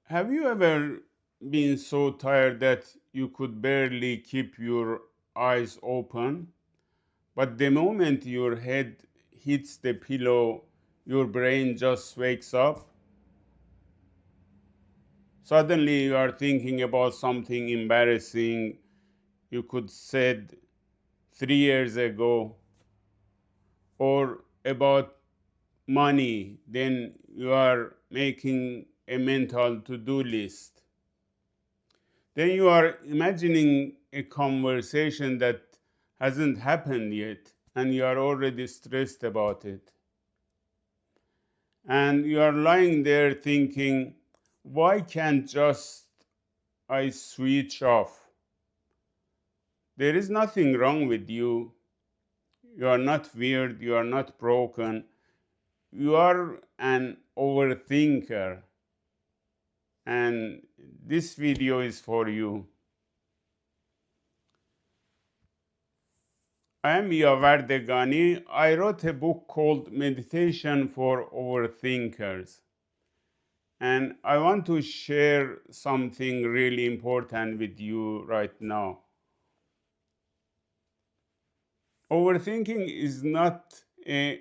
Have you ever been so tired that you could barely keep your eyes open, but the moment your head hits the pillow, your brain just wakes up? Suddenly you are thinking about something embarrassing you could said 3 years ago, or about money, then you are making a mental to-do list. Then you are imagining a conversation that hasn't happened yet, and you are already stressed about it. And you are lying there thinking, why can't just I switch off? There is nothing wrong with you. You are not weird. You are not broken. You are an overthinker. And this video is for you. I am Yavar Dehghani. I wrote a book called Meditation for Overthinkers. And I want to share something really important with you right now. Overthinking is not a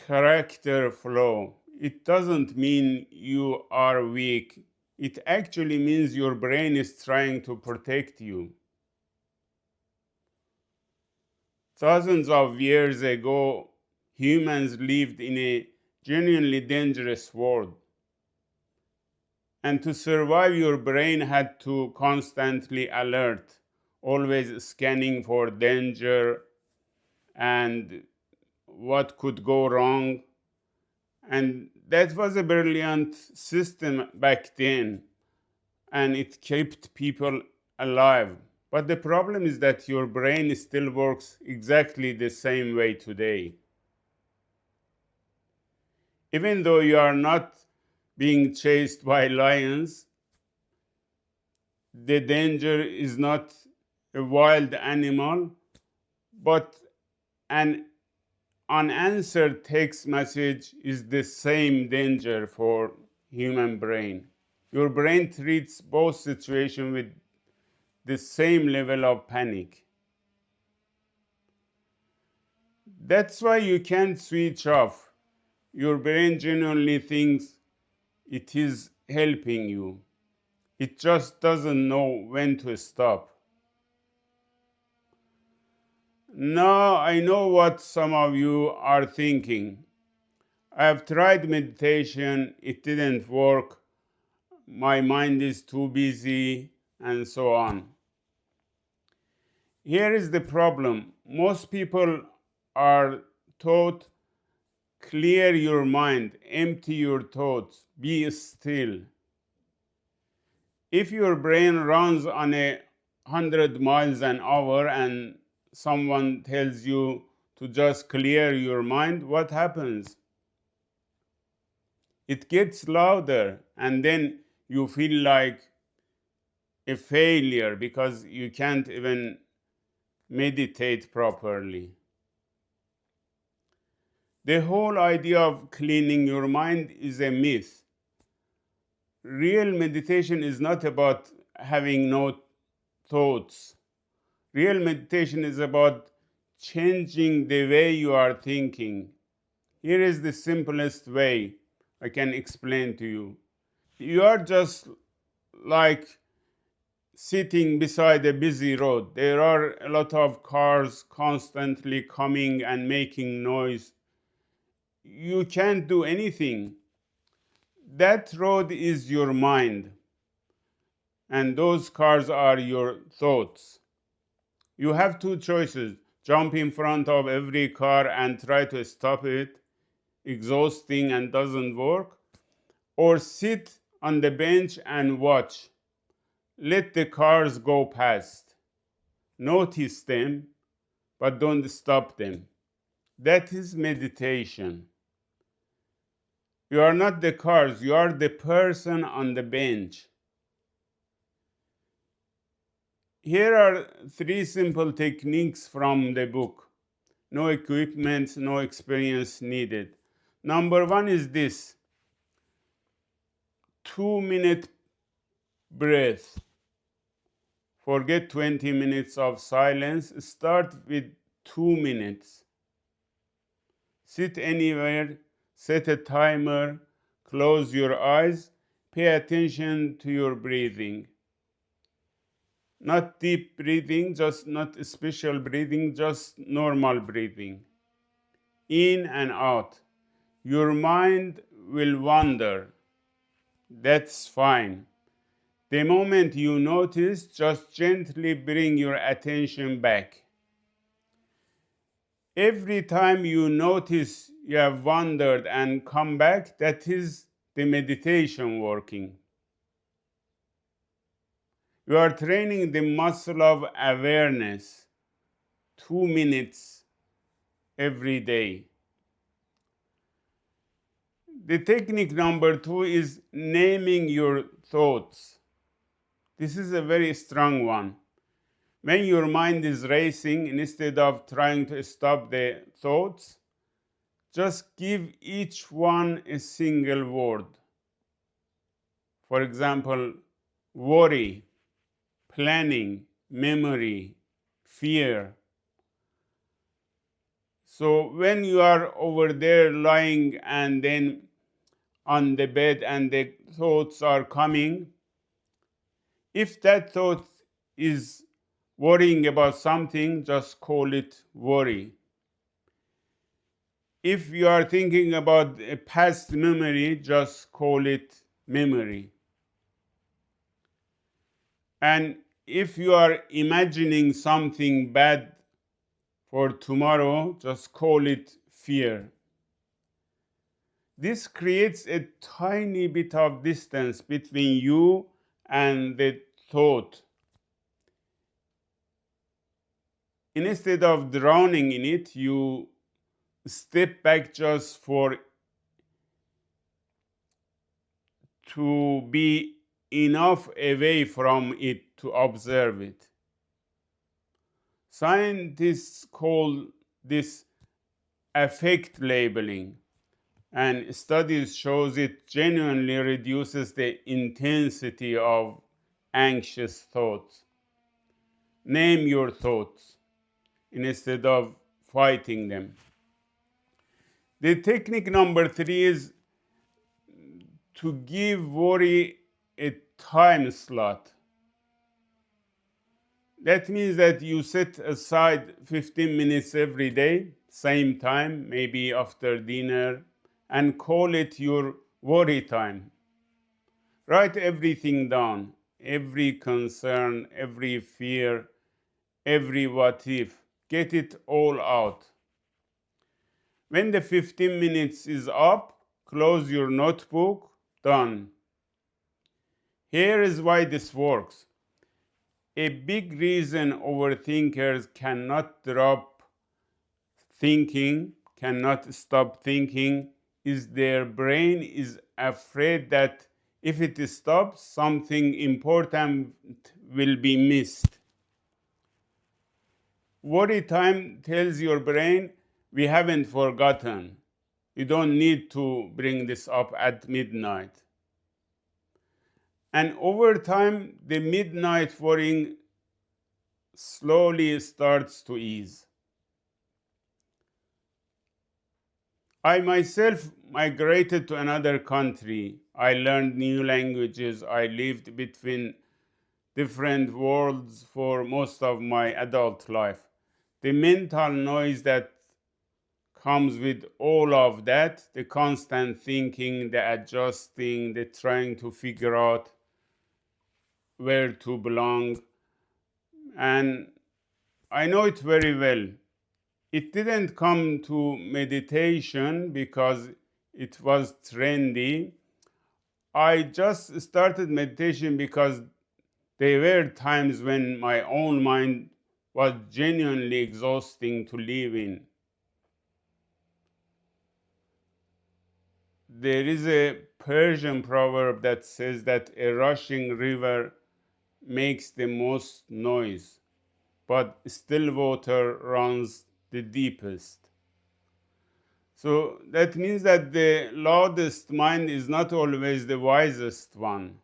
character flaw. It doesn't mean you are weak. It actually means your brain is trying to protect you. Thousands of years ago, humans lived in a genuinely dangerous world. And to survive, your brain had to constantly alert, always scanning for danger and what could go wrong. And that was a brilliant system back then, and it kept people alive. But the problem is that your brain still works exactly the same way today. Even though you are not being chased by lions, the danger is not a wild animal, but an unanswered text message is the same danger for human brain. Your brain treats both situations with the same level of panic. That's why you can't switch off. Your brain genuinely thinks it is helping you. It just doesn't know when to stop. Now I know what some of you are thinking. I have tried meditation, it didn't work, my mind is too busy, and so on. Here is the problem. Most people are taught clear your mind, empty your thoughts, be still. If your brain runs on 100 miles an hour and someone tells you to just clear your mind, what happens? It gets louder, and then you feel like a failure because you can't even meditate properly. The whole idea of cleaning your mind is a myth. Real meditation is not about having no thoughts. Real meditation is about changing the way you are thinking. Here is the simplest way I can explain to you. You are just like sitting beside a busy road. There are a lot of cars constantly coming and making noise. You can't do anything. That road is your mind, and those cars are your thoughts. You have two choices: jump in front of every car and try to stop it, exhausting and doesn't work, or sit on the bench and watch. Let the cars go past. Notice them, but don't stop them. That is meditation. You are not the cars, you are the person on the bench. Here are 3 simple techniques from the book. No equipment, no experience needed. Number 1 is this: 2-minute breath. Forget 20 minutes of silence. Start with 2 minutes. Sit anywhere, set a timer, close your eyes, pay attention to your breathing. Not deep breathing, just not special breathing, just normal breathing. In and out. Your mind will wander. That's fine. The moment you notice, just gently bring your attention back. Every time you notice you have wandered and come back, that is the meditation working. You are training the muscle of awareness. 2 minutes every day. The technique number 2 is naming your thoughts. This is a very strong one. When your mind is racing, instead of trying to stop the thoughts, just give each one a single word. For example, worry, planning, memory, fear. So when you are over there lying and then on the bed and the thoughts are coming, if that thought is worrying about something, just call it worry. If you are thinking about a past memory, just call it memory. And if you are imagining something bad for tomorrow, just call it fear. This creates a tiny bit of distance between you and the thought. Instead of drowning in it, you step back just to be enough away from it to observe it. Scientists call this affect labeling, and studies shows it genuinely reduces the intensity of anxious thoughts. Name your thoughts instead of fighting them. The technique number 3 is to give worry a time slot. That means that you set aside 15 minutes every day, same time, maybe after dinner, and call it your worry time. Write everything down, every concern, every fear, every what if. Get it all out. When the 15 minutes is up, close your notebook, done. Here is why this works. A big reason overthinkers cannot drop thinking, cannot stop thinking, is their brain is afraid that if it stops, something important will be missed. Worry time tells your brain, we haven't forgotten. You don't need to bring this up at midnight. And over time, the midnight worrying slowly starts to ease. I myself migrated to another country. I learned new languages. I lived between different worlds for most of my adult life. The mental noise that comes with all of that, the constant thinking, the adjusting, the trying to figure out where to belong, and I know it very well. It didn't come to meditation because it was trendy. I just started meditation because there were times when my own mind was genuinely exhausting to live in. There is a Persian proverb that says that a rushing river makes the most noise, but still water runs the deepest. So that means that the loudest mind is not always the wisest one.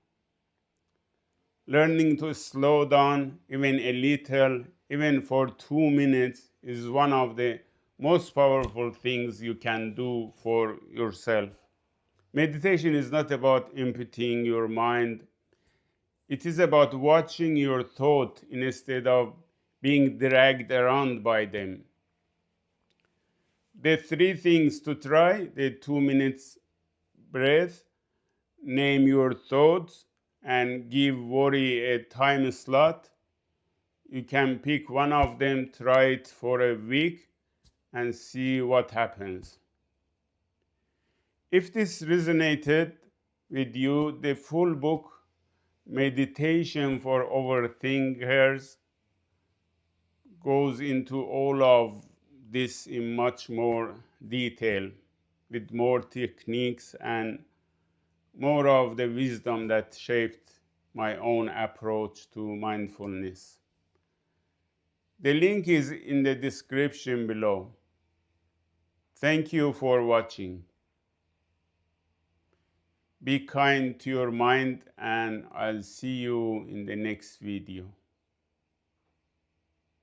Learning to slow down even a little, even for 2 minutes, is one of the most powerful things you can do for yourself. Meditation is not about emptying your mind, it is about watching your thought instead of being dragged around by them. The three things to try: the 2 minutes breath, name your thoughts, and give worry a time slot. You can pick one of them, try it for a week, and see what happens. If this resonated with you, the full book, Meditation for Overthinkers, goes into all of this in much more detail, with more techniques and more of the wisdom that shaped my own approach to mindfulness. The link is in the description below. Thank you for watching. Be kind to your mind, and I'll see you in the next video.